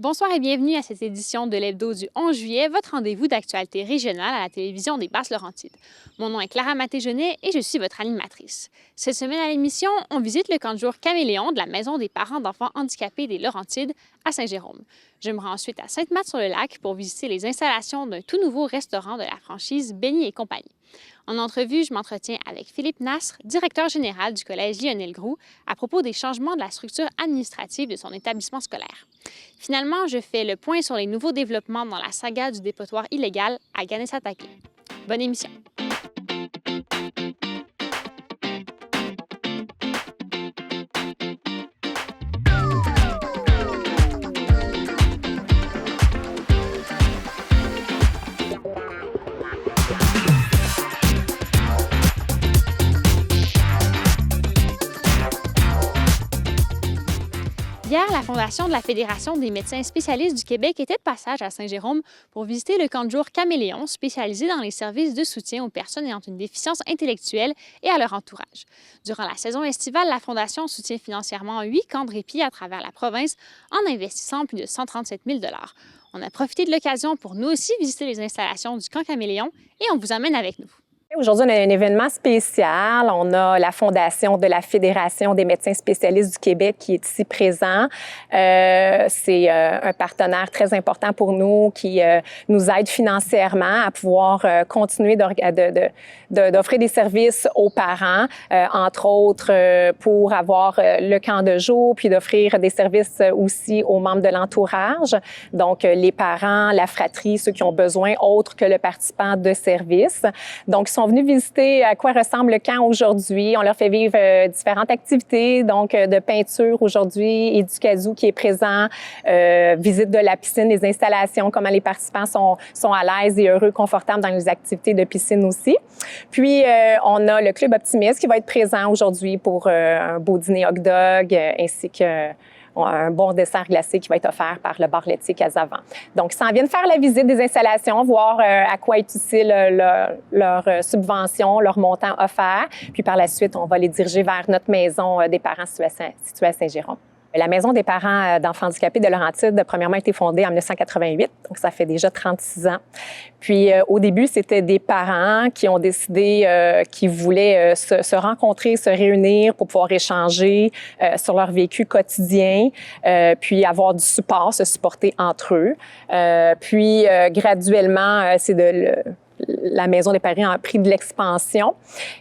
Bonsoir et bienvenue à cette édition de l'Hebdo du 11 juillet, votre rendez-vous d'actualité régionale à la télévision des Basses-Laurentides. Mon nom est Clara Maté-Genet et je suis votre animatrice. Cette semaine à l'émission, on visite le camp de jour Caméléon de la Maison des parents d'enfants handicapés des Laurentides à Saint-Jérôme. Je me rends ensuite à Sainte-Marthe-sur-le-Lac pour visiter les installations d'un tout nouveau restaurant de la franchise Benny et compagnie. En entrevue, je m'entretiens avec Philippe Nasre, directeur général du Collège Lionel Groulx, à propos des changements de la structure administrative de son établissement scolaire. Finalement, je fais le point sur les nouveaux développements dans la saga du dépotoir illégal à Kanesatake. Bonne émission! Hier, la Fondation de la Fédération des médecins spécialistes du Québec était de passage à Saint-Jérôme pour visiter le camp de jour Caméléon, spécialisé dans les services de soutien aux personnes ayant une déficience intellectuelle et à leur entourage. Durant la saison estivale, la Fondation soutient financièrement 8 camps de répit à travers la province en investissant plus de 137 000 $. On a profité de l'occasion pour nous aussi visiter les installations du camp Caméléon et on vous emmène avec nous. Aujourd'hui, on a un événement spécial. On a la Fondation de la Fédération des médecins spécialistes du Québec qui est ici présent. C'est un partenaire très important pour nous qui nous aide financièrement à pouvoir continuer d'offrir des services aux parents, entre autres pour avoir le camp de jour, puis d'offrir des services aussi aux membres de l'entourage. Donc, les parents, la fratrie, ceux qui ont besoin autres que le participant de service. Donc, ils sont venus visiter à quoi ressemble le camp aujourd'hui. On leur fait vivre différentes activités, donc de peinture aujourd'hui, et du kazoo qui est présent, visite de la piscine, les installations, comment les participants sont à l'aise et heureux, confortables dans les activités de piscine aussi. Puis, on a le Club Optimiste qui va être présent aujourd'hui pour un beau dîner hot dog, ainsi que un bon dessert glacé qui va être offert par le bar laitier Casavant. Donc, ils s'en viennent faire la visite des installations, voir à quoi est utile leur subvention, leur montant offert. Puis par la suite, on va les diriger vers notre maison des parents située à Saint-Jérôme. La Maison des parents d'enfants handicapés de Laurentides, premièrement, a été fondée en 1988, donc ça fait déjà 36 ans. Puis au début, c'était des parents qui ont décidé qu'ils voulaient se rencontrer, se réunir pour pouvoir échanger sur leur vécu quotidien, puis avoir du support, se supporter entre eux. Puis graduellement, la Maison des parents a pris de l'expansion.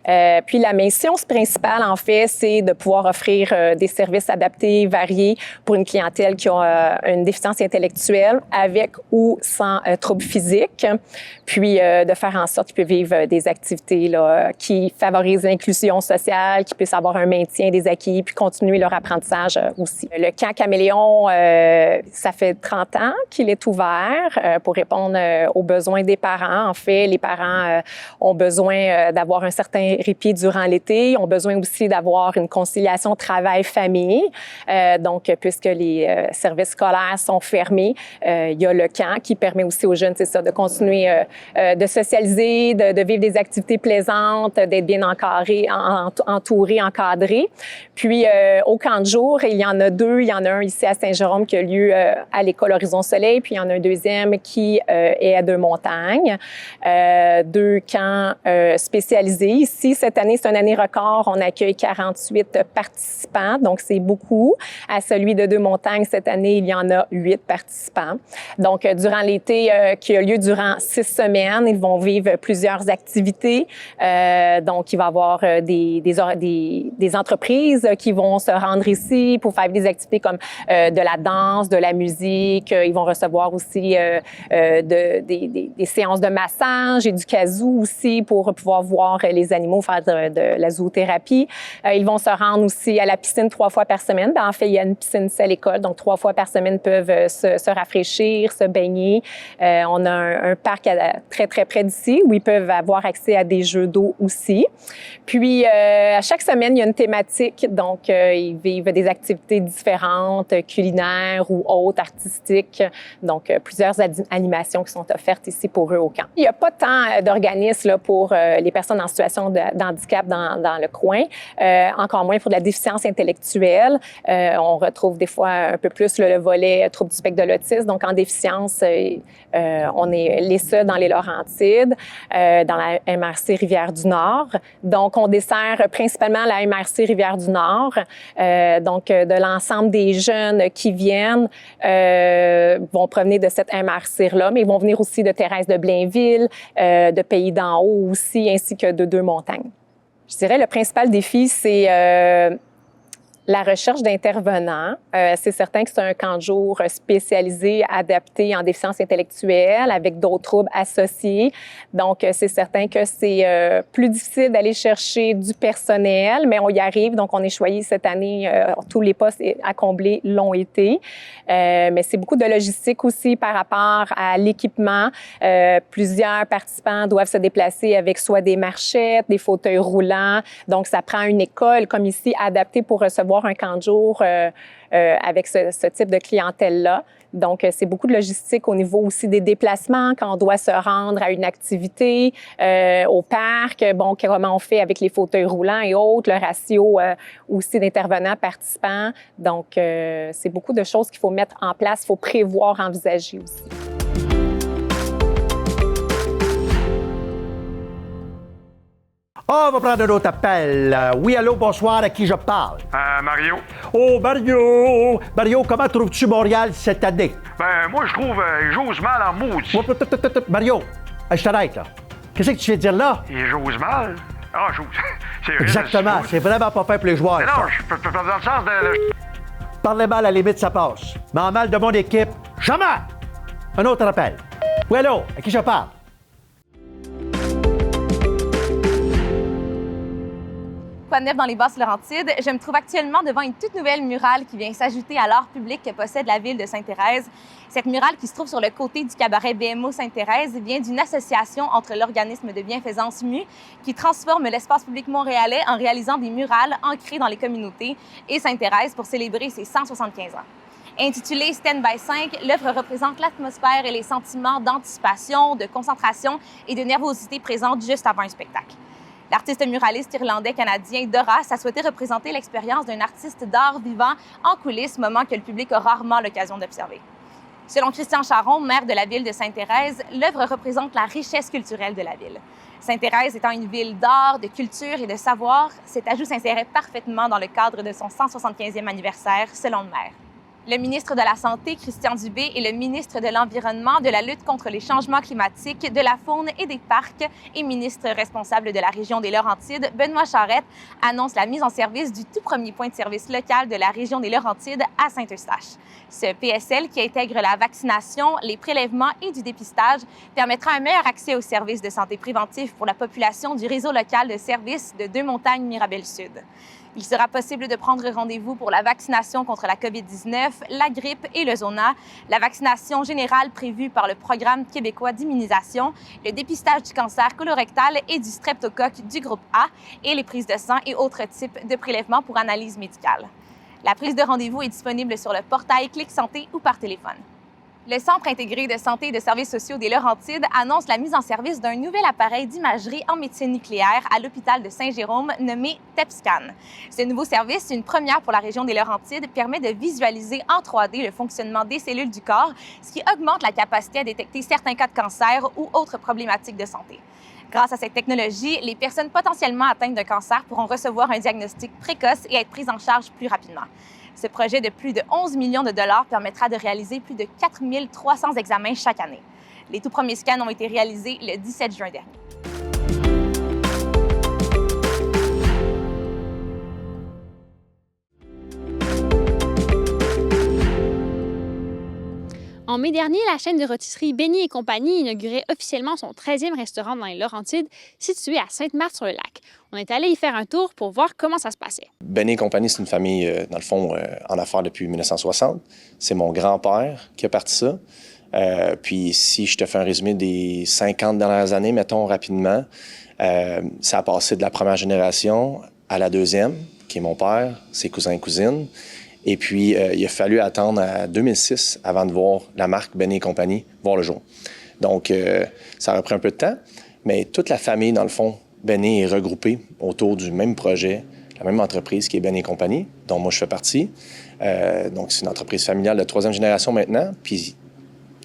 Puis la mission principale, en fait, c'est de pouvoir offrir des services adaptés, variés pour une clientèle qui a une déficience intellectuelle avec ou sans troubles physiques. Puis de faire en sorte qu'ils puissent vivre des activités là, qui favorisent l'inclusion sociale, qu'ils puissent avoir un maintien des acquis, puis continuer leur apprentissage aussi. Le camp Caméléon, ça fait 30 ans qu'il est ouvert pour répondre aux besoins des parents. En fait, les parents ont besoin d'avoir un certain répit durant l'été, ont besoin aussi d'avoir une conciliation travail-famille. Donc, puisque les services scolaires sont fermés, il y a le camp qui permet aussi aux jeunes, c'est ça, de continuer de socialiser, de vivre des activités plaisantes, d'être bien entourés, encadrés. Puis, au camp de jour, il y en a 2. Il y en a un ici à Saint-Jérôme qui a lieu à l'école Horizon Soleil, puis il y en a un deuxième qui est à Deux-Montagnes. 2 camps spécialisés. Ici, cette année, c'est une année record. On accueille 48 participants, donc c'est beaucoup. À celui de Deux-Montagnes, cette année, il y en a 8 participants. Donc, durant l'été, qui a lieu durant 6 semaines, ils vont vivre plusieurs activités. Donc, il va y avoir des entreprises qui vont se rendre ici pour faire des activités comme de la danse, de la musique. Ils vont recevoir aussi des séances de massage et du kazoo aussi pour pouvoir voir les animaux faire de la zoothérapie. Ils vont se rendre aussi à la piscine 3 fois par semaine. En fait, il y a une piscine à l'école, donc 3 fois par semaine peuvent se rafraîchir, se baigner. On a un parc très, très près d'ici où ils peuvent avoir accès à des jeux d'eau aussi. Puis, à chaque semaine, il y a une thématique. Donc, ils vivent des activités différentes, culinaires ou autres, artistiques. Donc, plusieurs animations qui sont offertes ici pour eux au camp. Il n'y a pas de tant d'organismes là, pour les personnes en situation d'handicap dans le coin, encore moins pour de la déficience intellectuelle. On retrouve des fois un peu plus le volet trouble du spectre de l'autisme. Donc, en déficience, on est les seuls dans les Laurentides, dans la MRC Rivière-du-Nord. Donc, on dessert principalement la MRC Rivière-du-Nord. Donc, de l'ensemble des jeunes qui viennent vont provenir de cette MRC-là, mais ils vont venir aussi de Thérèse de Blainville, de Pays d'en Haut aussi, ainsi que de Deux-Montagnes. Je dirais le principal défi, c'est la recherche d'intervenants. C'est certain que c'est un camp de jour spécialisé, adapté en déficience intellectuelle, avec d'autres troubles associés. Donc, c'est certain que c'est plus difficile d'aller chercher du personnel, mais on y arrive. Donc, on est choyé cette année. Tous les postes à combler l'ont été. Mais c'est beaucoup de logistique aussi par rapport à l'équipement. Plusieurs participants doivent se déplacer avec soit des marchettes, des fauteuils roulants. Donc, ça prend une école, comme ici, adaptée pour recevoir un camp de jour avec ce type de clientèle-là. Donc, c'est beaucoup de logistique au niveau aussi des déplacements quand on doit se rendre à une activité, au parc. Bon, comment on fait avec les fauteuils roulants et autres, le ratio aussi d'intervenants participants. Donc, c'est beaucoup de choses qu'il faut mettre en place, il faut prévoir, envisager aussi. On va prendre un autre appel. Oui, allô, bonsoir, à qui je parle? Mario. Oh, Mario! Mario, comment trouves-tu Montréal cette année? Ben, moi, je trouve il jose mal en maudit. Mario, je t'arrête, là. Qu'est-ce que tu viens de dire là? Il jose mal? Ah, jose. C'est vrai. Exactement, c'est vraiment pas fait pour les joueurs, Mais ça. non, je peux dans le sens de... Parler mal, à la limite, ça passe. Mais en mal de mon équipe, jamais! Un autre appel. Oui, allô, à qui je parle? Quoi de neuf dans les Basses-Laurentides? Je me trouve actuellement devant une toute nouvelle murale qui vient s'ajouter à l'art public que possède la ville de Sainte-Thérèse. Cette murale qui se trouve sur le côté du cabaret BMO Sainte-Thérèse vient d'une association entre l'organisme de bienfaisance MU qui transforme l'espace public montréalais en réalisant des murales ancrées dans les communautés et Sainte-Thérèse pour célébrer ses 175 ans. Intitulée Stand by 5, l'œuvre représente l'atmosphère et les sentiments d'anticipation, de concentration et de nervosité présentes juste avant un spectacle. L'artiste muraliste irlandais-canadien Doras a souhaité représenter l'expérience d'un artiste d'art vivant en coulisses, moment que le public a rarement l'occasion d'observer. Selon Christian Charon, maire de la ville de Sainte-Thérèse, l'œuvre représente la richesse culturelle de la ville. Sainte-Thérèse étant une ville d'art, de culture et de savoir, cet ajout s'insérait parfaitement dans le cadre de son 175e anniversaire, selon le maire. Le ministre de la Santé, Christian Dubé, et le ministre de l'Environnement, de la lutte contre les changements climatiques, de la faune et des parcs et ministre responsable de la région des Laurentides, Benoît Charette, annoncent la mise en service du tout premier point de service local de la région des Laurentides à Saint-Eustache. Ce PSL, qui intègre la vaccination, les prélèvements et du dépistage, permettra un meilleur accès aux services de santé préventifs pour la population du réseau local de services de Deux-Montagnes-Mirabel-Sud. Il sera possible de prendre rendez-vous pour la vaccination contre la COVID-19, la grippe et le zona, la vaccination générale prévue par le Programme québécois d'immunisation, le dépistage du cancer colorectal et du streptocoque du groupe A et les prises de sang et autres types de prélèvements pour analyse médicale. La prise de rendez-vous est disponible sur le portail Clic Santé ou par téléphone. Le Centre intégré de santé et de services sociaux des Laurentides annonce la mise en service d'un nouvel appareil d'imagerie en médecine nucléaire à l'hôpital de Saint-Jérôme nommé TEPSCAN. Ce nouveau service, une première pour la région des Laurentides, permet de visualiser en 3D le fonctionnement des cellules du corps, ce qui augmente la capacité à détecter certains cas de cancer ou autres problématiques de santé. Grâce à cette technologie, les personnes potentiellement atteintes d'un cancer pourront recevoir un diagnostic précoce et être prises en charge plus rapidement. Ce projet de plus de 11 millions de dollars permettra de réaliser plus de 4 300 examens chaque année. Les tout premiers scans ont été réalisés le 17 juin dernier. En mai dernier, la chaîne de rôtisserie Benny et compagnie inaugurait officiellement son 13e restaurant dans les Laurentides, situé à Sainte-Marthe-sur-le-Lac. On est allé y faire un tour pour voir comment ça se passait. Benny et compagnie, c'est une famille, dans le fond, en affaires depuis 1960. C'est mon grand-père qui a parti ça. Puis si je te fais un résumé des 50 dernières années, mettons rapidement, ça a passé de la première génération à la deuxième, qui est mon père, ses cousins et cousines. Et puis, il a fallu attendre à 2006 avant de voir la marque Benny et compagnie voir le jour. Donc, ça a pris un peu de temps, mais toute la famille, dans le fond, Benné est regroupée autour du même projet, la même entreprise qui est Benné Compagnie, dont moi je fais partie. Donc, c'est une entreprise familiale de 3e génération maintenant. Puis,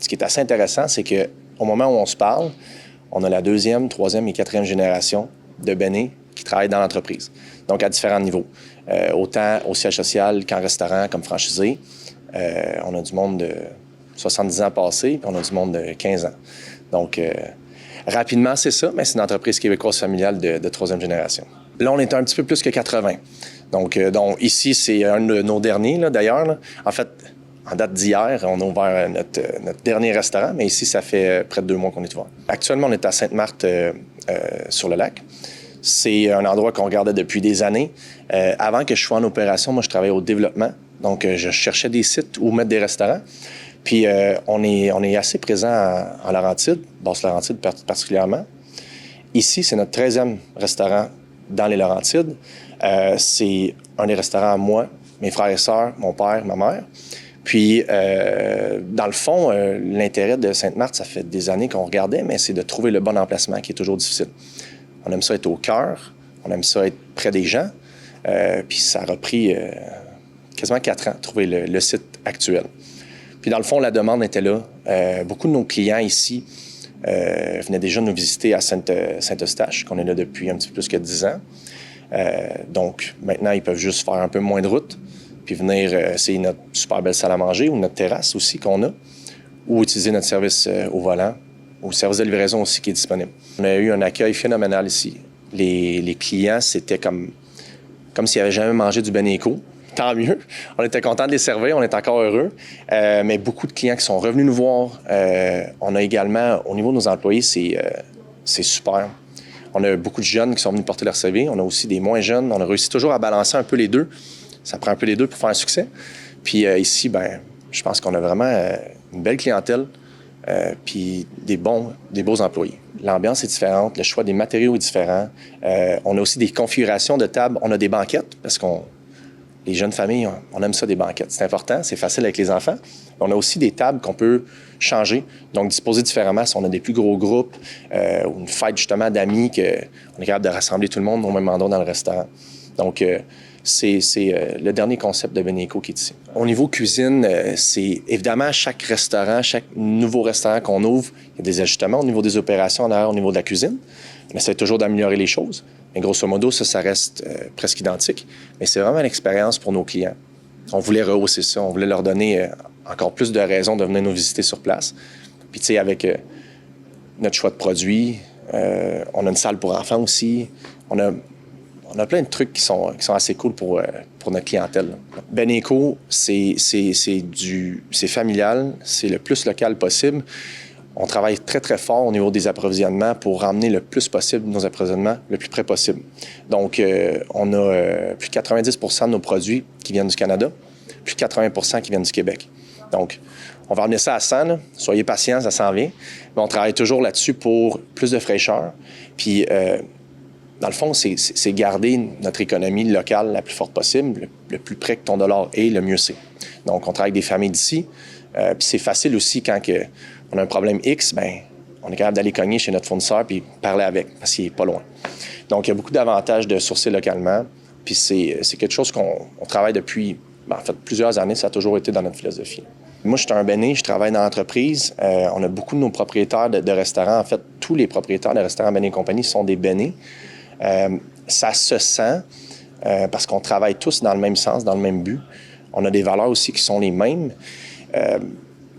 ce qui est assez intéressant, c'est qu'au moment où on se parle, on a la 2e, 3e et 4e génération de Benné qui travaillent dans l'entreprise. Donc, à différents niveaux. Autant au siège social qu'en restaurant, comme franchisé. On a du monde de 70 ans passés, puis on a du monde de 15 ans. Donc, rapidement, c'est ça, mais c'est une entreprise québécoise familiale de 3e génération. Là, on est un petit peu plus que 80. Donc ici, c'est un de nos derniers, là, d'ailleurs. Là. En fait, en date d'hier, on a ouvert notre dernier restaurant, mais ici, ça fait près de 2 mois qu'on est ouvert. Actuellement, on est à Sainte-Marthe, sur le lac. C'est un endroit qu'on regardait depuis des années. Avant que je sois en opération, moi, je travaillais au développement. Donc, je cherchais des sites où mettre des restaurants. Puis, on est assez présent en Laurentides, Basse-Laurentides particulièrement. Ici, c'est notre 13e restaurant dans les Laurentides. C'est un des restaurants à moi, mes frères et sœurs, mon père, ma mère. Puis, dans le fond, l'intérêt de Sainte-Marthe, ça fait des années qu'on regardait, mais c'est de trouver le bon emplacement qui est toujours difficile. On aime ça être au cœur, on aime ça être près des gens. Puis ça a repris quasiment 4 ans, trouver le site actuel. Puis dans le fond, la demande était là. Beaucoup de nos clients ici venaient déjà nous visiter à Saint-Eustache, qu'on est là depuis un petit peu plus que 10 ans. Donc maintenant, ils peuvent juste faire un peu moins de route, puis venir essayer notre super belle salle à manger ou notre terrasse aussi qu'on a, ou utiliser notre service au volant, ou le service de livraison aussi qui est disponible. On a eu un accueil phénoménal ici. Les clients, c'était comme s'ils n'avaient jamais mangé du Benné-Co. Tant mieux. On était contents de les servir, on est encore heureux. Mais beaucoup de clients qui sont revenus nous voir. On a également, au niveau de nos employés, c'est super. On a beaucoup de jeunes qui sont venus porter leur CV. On a aussi des moins jeunes. On a réussi toujours à balancer un peu les deux. Ça prend un peu les deux pour faire un succès. Puis ici, je pense qu'on a vraiment une belle clientèle. Puis des beaux employés. L'ambiance est différente, le choix des matériaux est différent. On a aussi des configurations de tables. On a des banquettes, parce les jeunes familles, on aime ça, des banquettes. C'est important, c'est facile avec les enfants. On a aussi des tables qu'on peut changer, donc disposer différemment si on a des plus gros groupes ou une fête justement d'amis qu'on est capable de rassembler tout le monde au même endroit dans le restaurant. Donc, c'est le dernier concept de Benné-Co qui est ici. Au niveau cuisine, c'est évidemment chaque restaurant, chaque nouveau restaurant qu'on ouvre, il y a des ajustements au niveau des opérations, au niveau de la cuisine. On essaie toujours d'améliorer les choses. Mais grosso modo, ça reste presque identique. Mais c'est vraiment une expérience pour nos clients. On voulait rehausser ça. On voulait leur donner encore plus de raisons de venir nous visiter sur place. Puis, tu sais, avec notre choix de produits, on a une salle pour enfants aussi. On a plein de trucs qui sont assez cool pour notre clientèle. Benné-Co, c'est familial, c'est le plus local possible. On travaille très, très fort au niveau des approvisionnements pour ramener le plus possible nos approvisionnements le plus près possible. Donc, on a plus de 90 % de nos produits qui viennent du Canada, plus de 80 % qui viennent du Québec. Donc, on va ramener ça à 100, là. Soyez patients, ça s'en vient. Mais on travaille toujours là-dessus pour plus de fraîcheur. Puis, dans le fond, c'est garder notre économie locale la plus forte possible, le plus près que ton dollar est, le mieux c'est. Donc, on travaille avec des familles d'ici. Puis c'est facile aussi quand on a un problème X, on est capable d'aller cogner chez notre fournisseur puis parler avec, parce qu'il n'est pas loin. Donc, il y a beaucoup d'avantages de sourcer localement. Puis c'est quelque chose qu'on travaille depuis, en fait, plusieurs années. Ça a toujours été dans notre philosophie. Moi, je suis un Benné, je travaille dans l'entreprise. On a beaucoup de nos propriétaires de restaurants. En fait, tous les propriétaires de restaurants Benné Compagnie sont des Benné. Ça se sent parce qu'on travaille tous dans le même sens, dans le même but. On a des valeurs aussi qui sont les mêmes.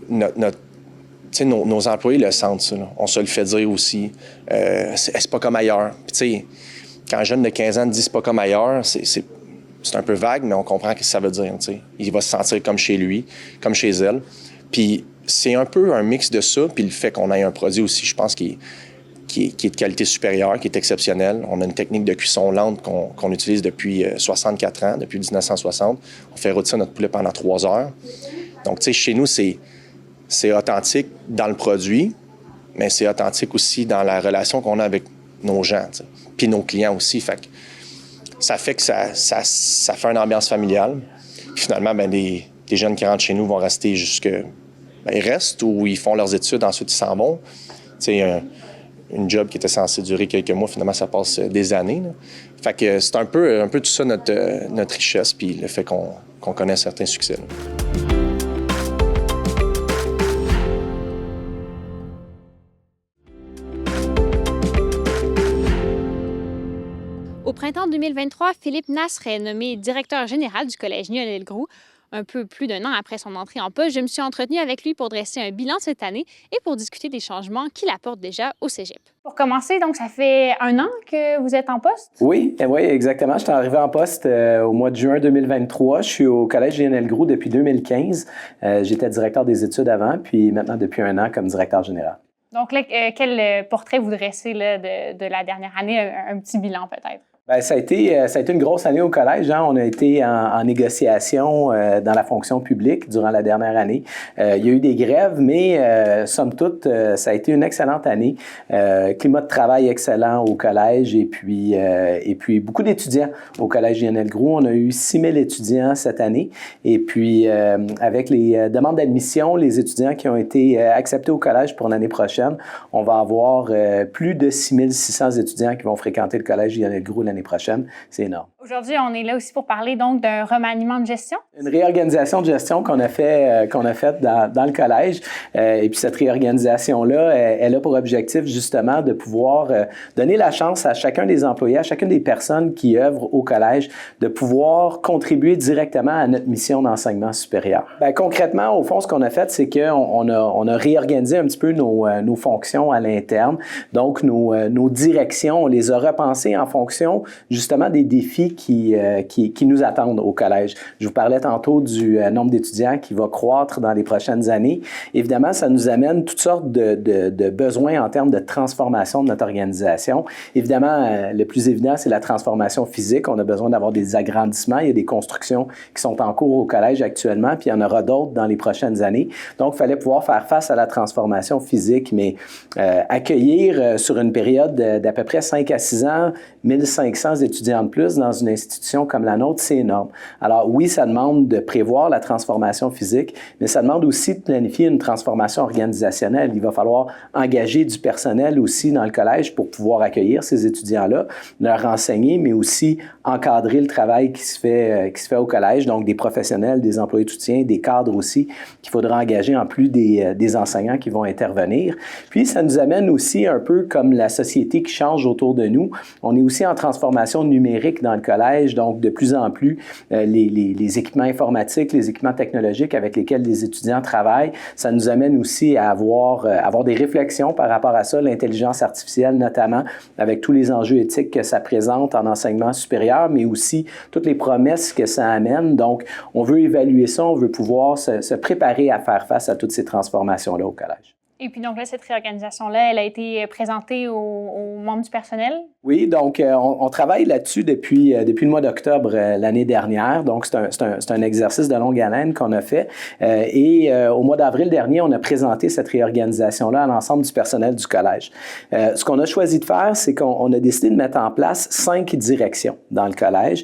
Nos employés le sentent, ça. Là. On se le fait dire aussi. C'est pas comme ailleurs. Puis, quand un jeune de 15 ans dit c'est pas comme ailleurs, c'est un peu vague, mais on comprend ce que ça veut dire. T'sais. Il va se sentir comme chez lui, comme chez elle. Puis c'est un peu un mix de ça, puis le fait qu'on ait un produit aussi, je pense, qui est de qualité supérieure, qui est exceptionnel. On a une technique de cuisson lente qu'on utilise depuis 64 ans, depuis 1960. On fait rôtir notre poulet pendant 3 heures. Donc, chez nous, c'est authentique dans le produit, mais c'est authentique aussi dans la relation qu'on a avec nos gens, puis nos clients aussi. Ça fait que ça fait une ambiance familiale. Puis finalement, des jeunes qui rentrent chez nous vont rester ils restent ou ils font leurs études, ensuite ils s'en vont. Une job qui était censée durer quelques mois, finalement, ça passe des années. Là. Fait que c'est un peu tout ça notre richesse, puis le fait qu'on connaît certains succès. Là. Au printemps 2023, Philippe Nasre est nommé directeur général du Collège Lionel Groulx. Un peu plus d'un an après son entrée en poste, je me suis entretenue avec lui pour dresser un bilan cette année et pour discuter des changements qu'il apporte déjà au cégep. Pour commencer, donc, ça fait un an que vous êtes en poste? Oui, exactement. Je suis arrivé en poste au mois de juin 2023. Je suis au Collège Lionel Groulx depuis 2015. J'étais directeur des études avant, puis maintenant depuis un an comme directeur général. Donc, là, quel portrait vous dressez là, de la dernière année? Un petit bilan peut-être? Bien, ça a été une grosse année au collège. Hein. On a été en négociation dans la fonction publique durant la dernière année. Il y a eu des grèves, mais somme toute, ça a été une excellente année. Climat de travail excellent au collège et puis beaucoup d'étudiants au Collège Lionel Groulx. On a eu 6 000 étudiants cette année. Et puis, avec les demandes d'admission, les étudiants qui ont été acceptés au collège pour l'année prochaine, on va avoir plus de 6 600 étudiants qui vont fréquenter le Collège Lionel Groulx l'année prochaine. C'est énorme. Aujourd'hui, on est là aussi pour parler donc d'un remaniement de gestion. Une réorganisation de gestion qu'on a fait dans le collège. Et puis cette réorganisation-là, elle a pour objectif justement de pouvoir donner la chance à chacun des employés, à chacune des personnes qui œuvrent au collège, de pouvoir contribuer directement à notre mission d'enseignement supérieur. Bien, concrètement, au fond, ce qu'on a fait, c'est qu'on a réorganisé un petit peu nos fonctions à l'interne. Donc, nos directions, on les a repensées en fonction justement des défis qui nous attendent au collège. Je vous parlais tantôt du nombre d'étudiants qui va croître dans les prochaines années. Évidemment, ça nous amène toutes sortes de besoins en termes de transformation de notre organisation. Évidemment, le plus évident, c'est la transformation physique. On a besoin d'avoir des agrandissements. Il y a des constructions qui sont en cours au collège actuellement, puis il y en aura d'autres dans les prochaines années. Donc, il fallait pouvoir faire face à la transformation physique, mais accueillir sur une période d'à peu près 5 à 6 ans 1500 étudiants de plus dans une institution comme la nôtre, c'est énorme. Alors oui, ça demande de prévoir la transformation physique, mais ça demande aussi de planifier une transformation organisationnelle. Il va falloir engager du personnel aussi dans le collège pour pouvoir accueillir ces étudiants-là, leur enseigner, mais aussi encadrer le travail qui se fait au collège, donc des professionnels, des employés de soutien, des cadres aussi qu'il faudra engager en plus des enseignants qui vont intervenir. Puis ça nous amène aussi un peu comme la société qui change autour de nous. On est aussi en transformation numérique dans le collège, donc de plus en plus les équipements informatiques, les équipements technologiques avec lesquels les étudiants travaillent, ça nous amène aussi à avoir des réflexions par rapport à ça, l'intelligence artificielle notamment, avec tous les enjeux éthiques que ça présente en enseignement supérieur, mais aussi toutes les promesses que ça amène. Donc, on veut évaluer ça, on veut pouvoir se préparer à faire face à toutes ces transformations-là au collège. Et puis donc là, cette réorganisation-là, elle a été présentée aux membres du personnel? Oui, donc on travaille là-dessus depuis le mois d'octobre l'année dernière. Donc c'est un exercice de longue haleine qu'on a fait. Et au mois d'avril dernier, on a présenté cette réorganisation-là à l'ensemble du personnel du collège. Ce qu'on a choisi de faire, c'est qu'on a décidé de mettre en place 5 directions dans le collège,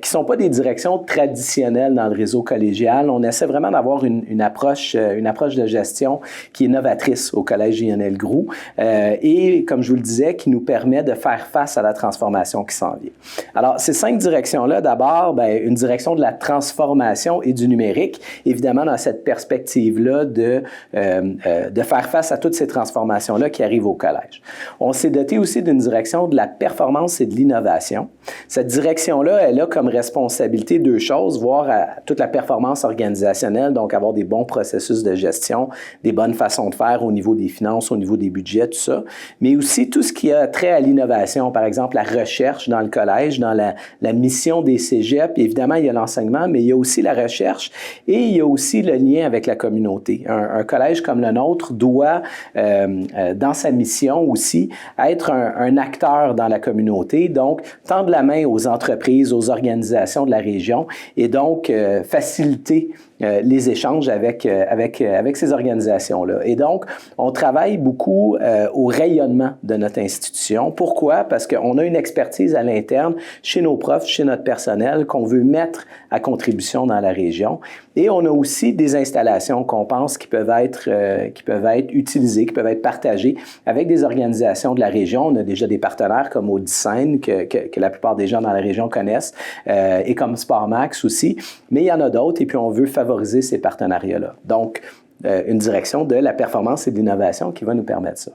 qui sont pas des directions traditionnelles dans le réseau collégial. On essaie vraiment d'avoir une approche de gestion qui est novatrice au Collège Lionel Groulx et, comme je vous le disais, qui nous permet de faire face à la transformation qui s'en vient. Alors, ces 5 directions-là, d'abord, une direction de la transformation et du numérique, évidemment dans cette perspective-là de faire face à toutes ces transformations-là qui arrivent au collège. On s'est doté aussi d'une direction de la performance et de l'innovation. Cette direction-là, elle a comme responsabilité 2 choses, voir toute la performance organisationnelle, donc avoir des bons processus de gestion, des bonnes façons de faire au niveau des finances, au niveau des budgets, tout ça, mais aussi tout ce qui a trait à l'innovation, par exemple la recherche dans le collège, dans la mission des cégeps. Évidemment, il y a l'enseignement, mais il y a aussi la recherche et il y a aussi le lien avec la communauté. Un collège comme le nôtre doit, dans sa mission aussi, être un acteur dans la communauté, donc tendre la main aux entreprises, aux organisations de la région et donc faciliter les échanges avec ces organisations-là. Et donc, donc, on travaille beaucoup au rayonnement de notre institution. Pourquoi? Parce qu'on a une expertise à l'interne chez nos profs, chez notre personnel qu'on veut mettre à contribution dans la région. Et on a aussi des installations qu'on pense qui peuvent être utilisées, qui peuvent être partagées avec des organisations de la région. On a déjà des partenaires comme Audicène, que la plupart des gens dans la région connaissent, et comme SportMax aussi. Mais il y en a d'autres, et puis on veut favoriser ces partenariats-là. Donc, une direction de la performance et de l'innovation qui va nous permettre ça.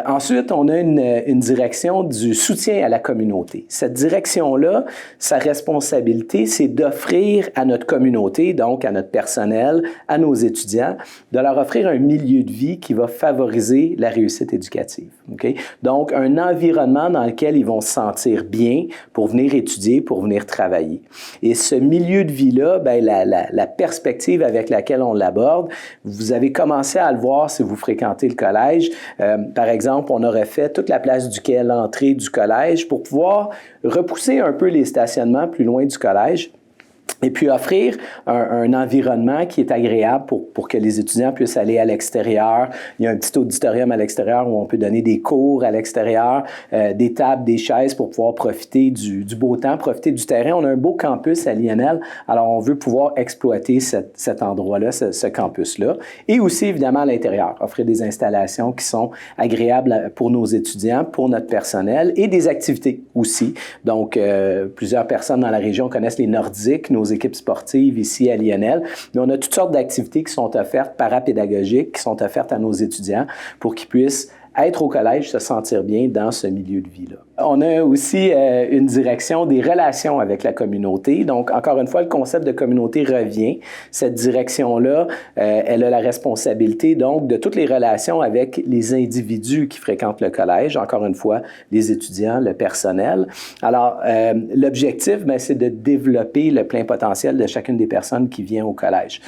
Ensuite, on a une direction du soutien à la communauté. Cette direction-là, sa responsabilité, c'est d'offrir à notre communauté, donc à notre personnel, à nos étudiants, de leur offrir un milieu de vie qui va favoriser la réussite éducative. Okay? Donc, un environnement dans lequel ils vont se sentir bien pour venir étudier, pour venir travailler. Et ce milieu de vie-là, ben, la perspective avec laquelle on l'aborde, vous avez commencé à le voir si vous fréquentez le collège. Par exemple, on aurait fait toute la place du quai à l'entrée du collège pour pouvoir repousser un peu les stationnements plus loin du collège et puis offrir un environnement qui est agréable pour que les étudiants puissent aller à l'extérieur. Il y a un petit auditorium à l'extérieur où on peut donner des cours à l'extérieur, des tables, des chaises pour pouvoir profiter du beau temps, profiter du terrain. On a un beau campus à l'INL, alors on veut pouvoir exploiter cet endroit-là, ce campus-là. Et aussi, évidemment, à l'intérieur, offrir des installations qui sont agréables pour nos étudiants, pour notre personnel et des activités aussi. Donc, plusieurs personnes dans la région connaissent les Nordiques, nos équipes sportives ici à l'INL, mais on a toutes sortes d'activités qui sont offertes, parapédagogiques, qui sont offertes à nos étudiants pour qu'ils puissent être au collège, se sentir bien dans ce milieu de vie-là. On a aussi une direction des relations avec la communauté. Donc, encore une fois, le concept de communauté revient. Cette direction-là, elle a la responsabilité, donc, de toutes les relations avec les individus qui fréquentent le collège. Encore une fois, les étudiants, le personnel. Alors, l'objectif, bien, c'est de développer le plein potentiel de chacune des personnes qui vient au collège,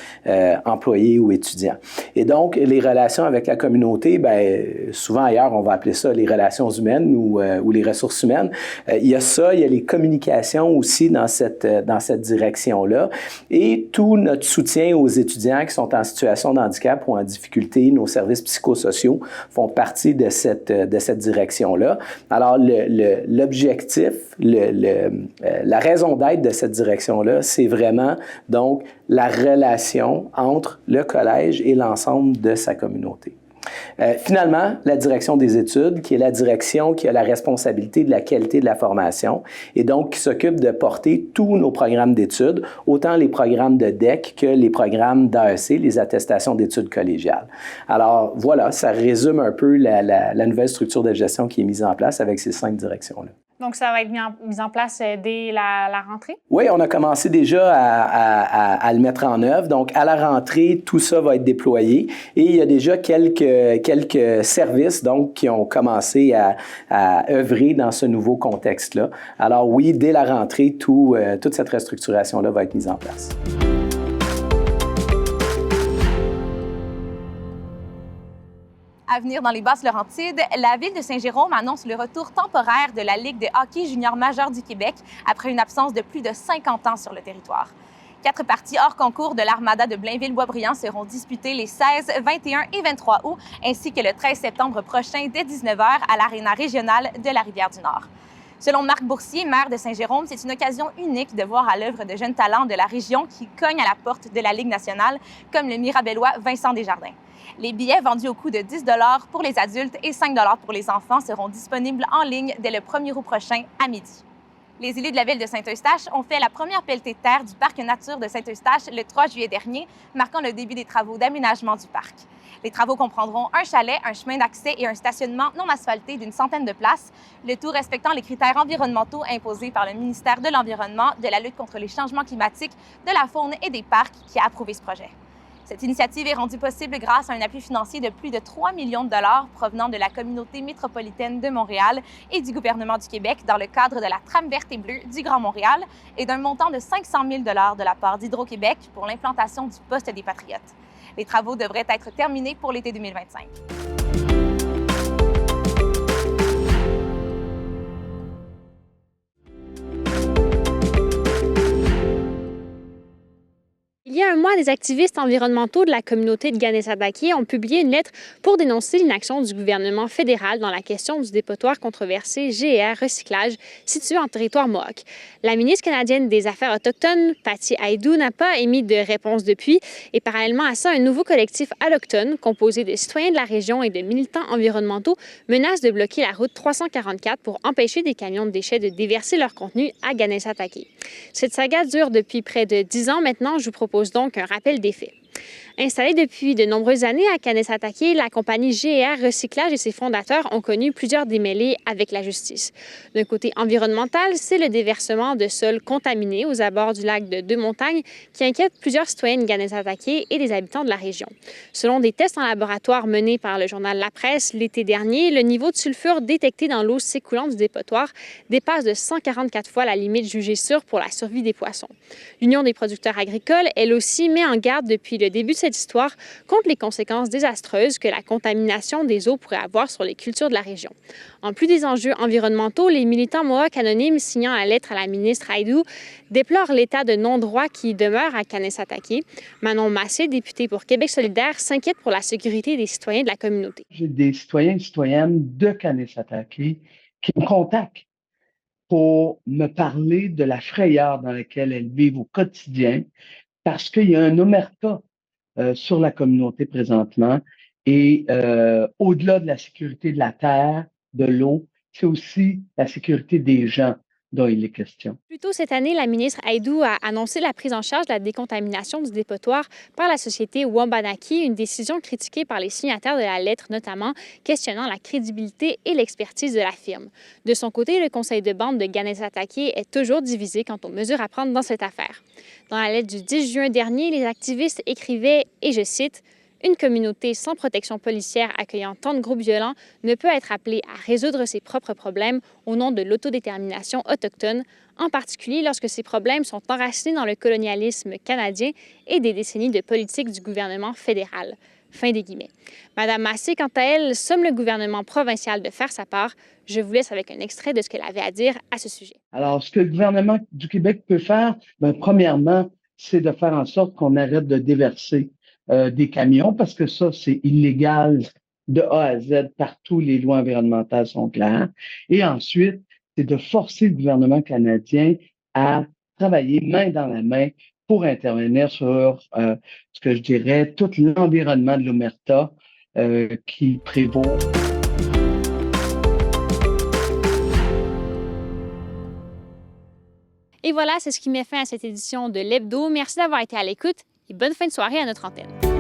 employés ou étudiants. Et donc, les relations avec la communauté, bien, souvent ailleurs, on va appeler ça les relations humaines ou les ressources humaines. Il y a ça, il y a les communications aussi dans cette direction-là. Et tout notre soutien aux étudiants qui sont en situation de handicap ou en difficulté, nos services psychosociaux font partie de cette direction-là. Alors, l'objectif, la raison d'être de cette direction-là, c'est vraiment donc la relation entre le collège et l'ensemble de sa communauté. Finalement, la direction des études, qui est la direction qui a la responsabilité de la qualité de la formation et donc qui s'occupe de porter tous nos programmes d'études, autant les programmes de DEC que les programmes d'AEC, les attestations d'études collégiales. Alors voilà, ça résume un peu la nouvelle structure de gestion qui est mise en place avec ces 5 directions-là. Donc, ça va être mis en place dès la rentrée? Oui, on a commencé déjà à le mettre en œuvre. Donc, à la rentrée, tout ça va être déployé. Et il y a déjà quelques services donc, qui ont commencé à œuvrer dans ce nouveau contexte-là. Alors oui, dès la rentrée, toute cette restructuration-là va être mise en place. À venir dans les Basses-Laurentides, la Ville de Saint-Jérôme annonce le retour temporaire de la Ligue de hockey junior majeur du Québec après une absence de plus de 50 ans sur le territoire. 4 parties hors concours de l'Armada de Blainville-Boisbriand seront disputées les 16, 21 et 23 août, ainsi que le 13 septembre prochain dès 19h à l'Aréna régionale de la Rivière-du-Nord. Selon Marc Boursier, maire de Saint-Jérôme, c'est une occasion unique de voir à l'œuvre de jeunes talents de la région qui cognent à la porte de la Ligue nationale, comme le Mirabellois Vincent Desjardins. Les billets vendus au coût de 10 $ pour les adultes et 5 $ pour les enfants seront disponibles en ligne dès le 1er août prochain à midi. Les élus de la ville de Saint-Eustache ont fait la première pelletée de terre du parc nature de Saint-Eustache le 3 juillet dernier, marquant le début des travaux d'aménagement du parc. Les travaux comprendront un chalet, un chemin d'accès et un stationnement non asphalté d'une centaine de places, le tout respectant les critères environnementaux imposés par le ministère de l'Environnement, de la lutte contre les changements climatiques, de la faune et des parcs qui a approuvé ce projet. Cette initiative est rendue possible grâce à un appui financier de plus de 3 millions de dollars provenant de la communauté métropolitaine de Montréal et du gouvernement du Québec dans le cadre de la Trame verte et bleue du Grand Montréal et d'un montant de 500 000 $ de la part d'Hydro-Québec pour l'implantation du poste des Patriotes. Les travaux devraient être terminés pour l'été 2025. Il y a un mois récemment, des activistes environnementaux de la communauté de Kanesatake ont publié une lettre pour dénoncer l'inaction du gouvernement fédéral dans la question du dépotoir controversé GER Recyclage situé en territoire Mohawk. La ministre canadienne des Affaires autochtones, Patty Hajdu, n'a pas émis de réponse depuis et parallèlement à ça, un nouveau collectif autochtone composé de citoyens de la région et de militants environnementaux menace de bloquer la route 344 pour empêcher des camions de déchets de déverser leur contenu à Kanesatake. Cette saga dure depuis près de 10 ans maintenant. Je vous propose donc un rappel des faits. Installée depuis de nombreuses années à Kanesatake, la compagnie GER Recyclage et ses fondateurs ont connu plusieurs démêlés avec la justice. D'un côté environnemental, c'est le déversement de sols contaminés aux abords du lac de Deux-Montagnes qui inquiète plusieurs citoyens de Kanesatake et des habitants de la région. Selon des tests en laboratoire menés par le journal La Presse l'été dernier, le niveau de sulfure détecté dans l'eau s'écoulant du dépotoir dépasse de 144 fois la limite jugée sûre pour la survie des poissons. L'Union des producteurs agricoles, elle aussi, met en garde depuis le début de cette histoire contre les conséquences désastreuses que la contamination des eaux pourrait avoir sur les cultures de la région. En plus des enjeux environnementaux, les militants Mohawk anonymes signant la lettre à la ministre Hajdu déplorent l'état de non-droit qui demeure à Kanesatake. Manon Massé, députée pour Québec solidaire, s'inquiète pour la sécurité des citoyens de la communauté. J'ai des citoyens et citoyennes de Kanesatake qui me contactent pour me parler de la frayeur dans laquelle elles vivent au quotidien parce qu'il y a un omerta sur la communauté présentement. Et au-delà de la sécurité de la terre, de l'eau, c'est aussi la sécurité des gens dont il est question. Plus tôt cette année, la ministre Hajdu a annoncé la prise en charge de la décontamination du dépotoir par la société Wabanaki, une décision critiquée par les signataires de la lettre notamment, questionnant la crédibilité et l'expertise de la firme. De son côté, le conseil de bande de Kanesatake est toujours divisé quant aux mesures à prendre dans cette affaire. Dans la lettre du 10 juin dernier, les activistes écrivaient, et je cite, « Une communauté sans protection policière accueillant tant de groupes violents ne peut être appelée à résoudre ses propres problèmes au nom de l'autodétermination autochtone, en particulier lorsque ces problèmes sont enracinés dans le colonialisme canadien et des décennies de politique du gouvernement fédéral. » Fin des guillemets. Madame Massé, quant à elle, somme le gouvernement provincial de faire sa part. Je vous laisse avec un extrait de ce qu'elle avait à dire à ce sujet. Alors, ce que le gouvernement du Québec peut faire, premièrement, c'est de faire en sorte qu'on arrête de déverser des camions, parce que ça, c'est illégal de A à Z. Partout, les lois environnementales sont claires. Et ensuite, c'est de forcer le gouvernement canadien à travailler main dans la main pour intervenir sur ce que je dirais, tout l'environnement de l'omerta qui prévaut. Et voilà, c'est ce qui met fin à cette édition de l'Hebdo. Merci d'avoir été à l'écoute et bonne fin de soirée à notre antenne.